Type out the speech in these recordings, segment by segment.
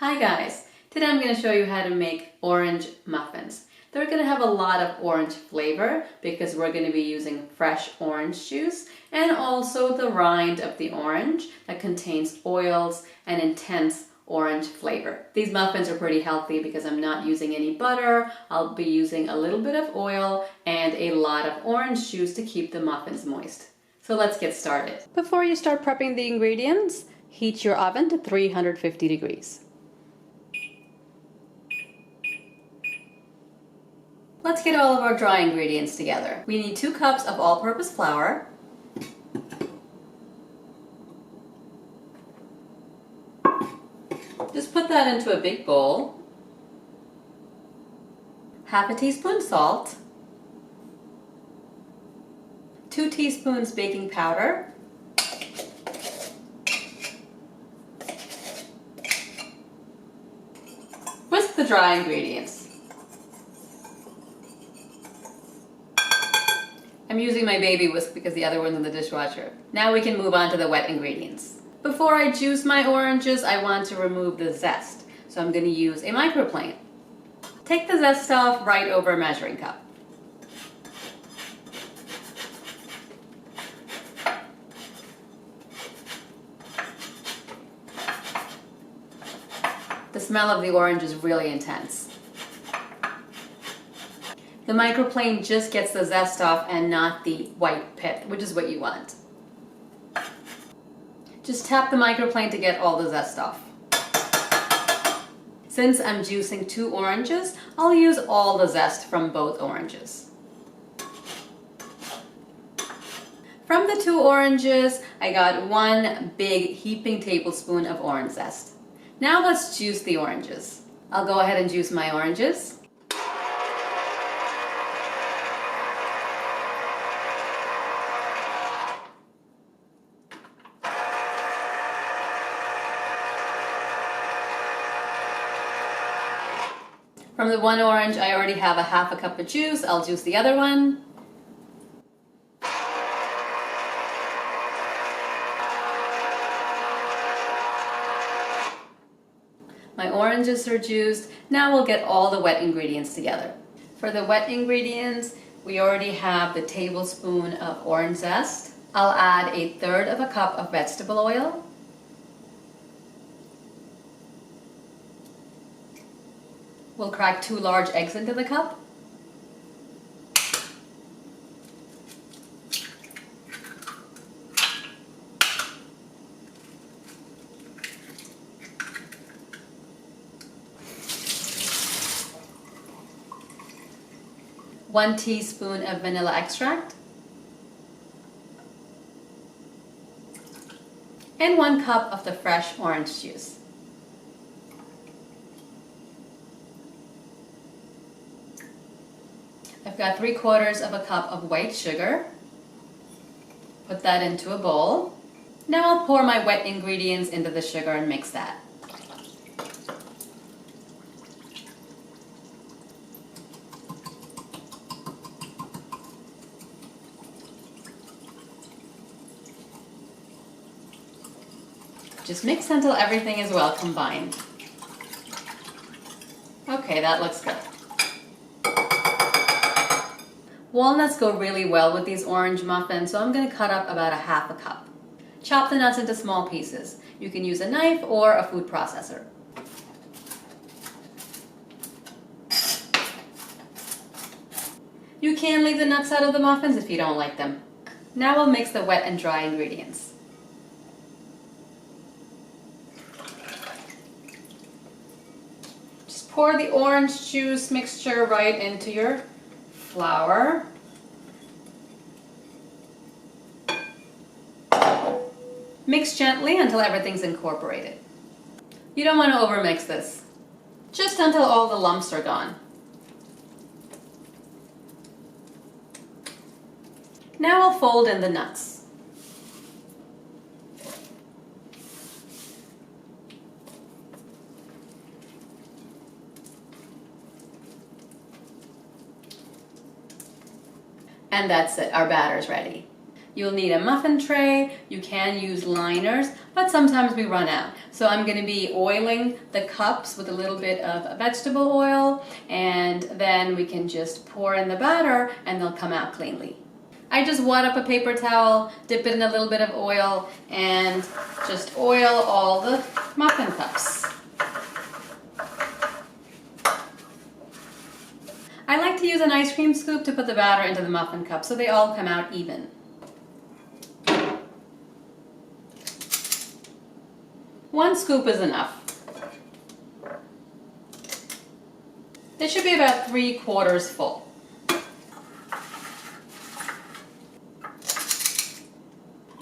Hi guys! Today I'm going to show you how to make orange muffins. They're going to have a lot of orange flavor because we're going to be using fresh orange juice and also the rind of the orange that contains oils and intense orange flavor. These muffins are pretty healthy because I'm not using any butter. I'll be using a little bit of oil and a lot of orange juice to keep the muffins moist. So let's get started. Before you start prepping the ingredients, heat your oven to 350 degrees. Let's get all of our dry ingredients together. We need 2 cups of all-purpose flour, just put that into a big bowl, half a teaspoon salt, 2 teaspoons baking powder, whisk the dry ingredients. I'm using my baby whisk because the other one's in the dishwasher. Now we can move on to the wet ingredients. Before I juice my oranges, I want to remove the zest. So I'm going to use a microplane. Take the zest off right over a measuring cup. The smell of the orange is really intense. The microplane just gets the zest off and not the white pith, which is what you want. Just tap the microplane to get all the zest off. Since I'm juicing 2 oranges, I'll use all the zest from both oranges. From the 2 oranges, I got 1 big heaping tablespoon of orange zest. Now let's juice the oranges. I'll go ahead and juice my oranges. From the 1 orange, I already have a half a cup of juice. I'll juice the other one. My oranges are juiced. Now we'll get all the wet ingredients together. For the wet ingredients, we already have the tablespoon of orange zest. I'll add 1/3 cup of vegetable oil. We'll crack 2 large eggs into the cup. One teaspoon of vanilla extract. And 1 cup of the fresh orange juice. I've got 3/4 cup of white sugar. Put that into a bowl. Now I'll pour my wet ingredients into the sugar and mix that. Just mix until everything is well combined. Okay, that looks good. Walnuts go really well with these orange muffins, so I'm going to cut up about a half a cup. Chop the nuts into small pieces. You can use a knife or a food processor. You can leave the nuts out of the muffins if you don't like them. Now we'll mix the wet and dry ingredients. Just pour the orange juice mixture right into your flour. Mix gently until everything's incorporated. You don't want to overmix this. Just until all the lumps are gone. Now I'll fold in the nuts. And that's it, our batter's ready. You'll need a muffin tray. You can use liners, but sometimes we run out. So I'm going to be oiling the cups with a little bit of vegetable oil, and then we can just pour in the batter and they'll come out cleanly. I just wad up a paper towel, dip it in a little bit of oil, and just oil all the muffin cups. I like to use an ice cream scoop to put the batter into the muffin cup so they all come out even. One scoop is enough. This should be about 3/4 full.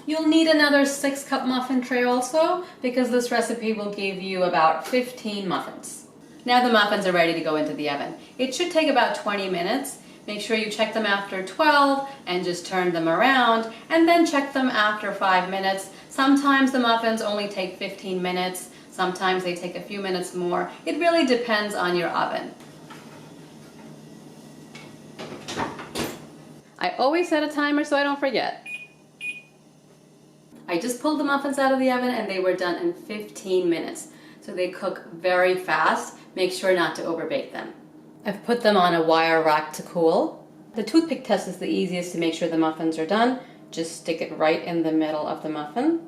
You'll need another 6-cup muffin tray also, because this recipe will give you about 15 muffins. Now the muffins are ready to go into the oven. It should take about 20 minutes. Make sure you check them after 12 and just turn them around, and then check them after 5 minutes. Sometimes the muffins only take 15 minutes. Sometimes they take a few minutes more. It really depends on your oven. I always set a timer so I don't forget. I just pulled the muffins out of the oven and they were done in 15 minutes. So they cook very fast. Make sure not to overbake them. I've put them on a wire rack to cool. The toothpick test is the easiest to make sure the muffins are done. Just stick it right in the middle of the muffin.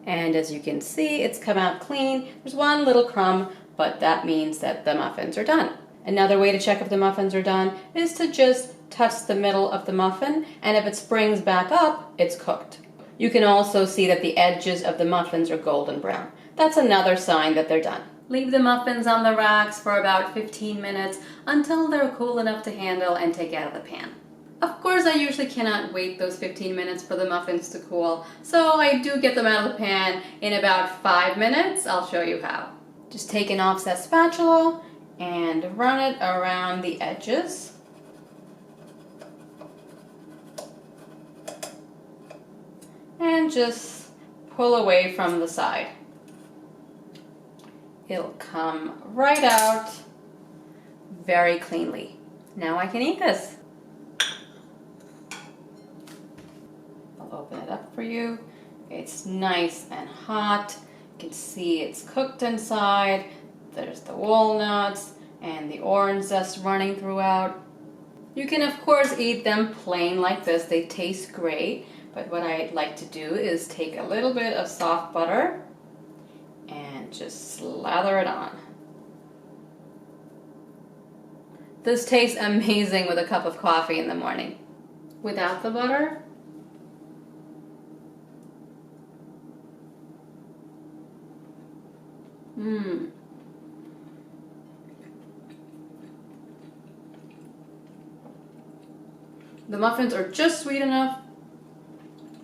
And as you can see, it's come out clean. There's one little crumb, but that means that the muffins are done. Another way to check if the muffins are done is to just touch the middle of the muffin, and if it springs back up, it's cooked. You can also see that the edges of the muffins are golden brown. That's another sign that they're done. Leave the muffins on the racks for about 15 minutes until they're cool enough to handle and take out of the pan. Of course, I usually cannot wait those 15 minutes for the muffins to cool, so I do get them out of the pan in about 5 minutes. I'll show you how. Just take an offset spatula and run it around the edges. And just pull away from the side. It'll come right out very cleanly. Now I can eat this. I'll open it up for you. It's nice and hot. You can see it's cooked inside. There's the walnuts and the orange zest running throughout. You can of course eat them plain like this. They taste great. But what I like to do is take a little bit of soft butter and just slather it on. This tastes amazing with a cup of coffee in the morning. Without the butter, The muffins are just sweet enough.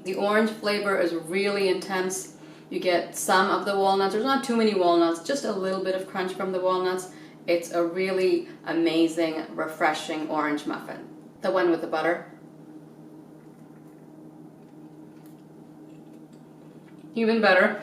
The orange flavor is really intense. You get some of the walnuts. There's not too many walnuts, just a little bit of crunch from the walnuts. It's a really amazing, refreshing orange muffin. The one with the butter. Even better.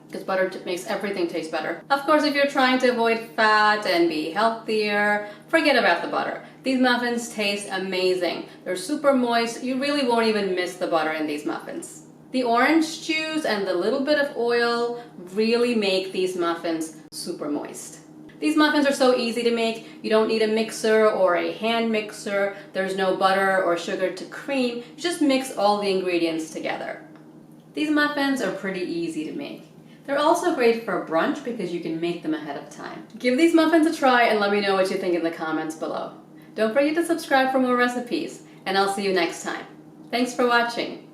Because butter makes everything taste better. Of course, if you're trying to avoid fat and be healthier, forget about the butter. These muffins taste amazing. They're super moist. You really won't even miss the butter in these muffins. The orange juice and the little bit of oil really make these muffins super moist. These muffins are so easy to make. You don't need a mixer or a hand mixer. There's no butter or sugar to cream. You just mix all the ingredients together. These muffins are pretty easy to make. They're also great for brunch because you can make them ahead of time. Give these muffins a try and let me know what you think in the comments below. Don't forget to subscribe for more recipes, and I'll see you next time. Thanks for watching.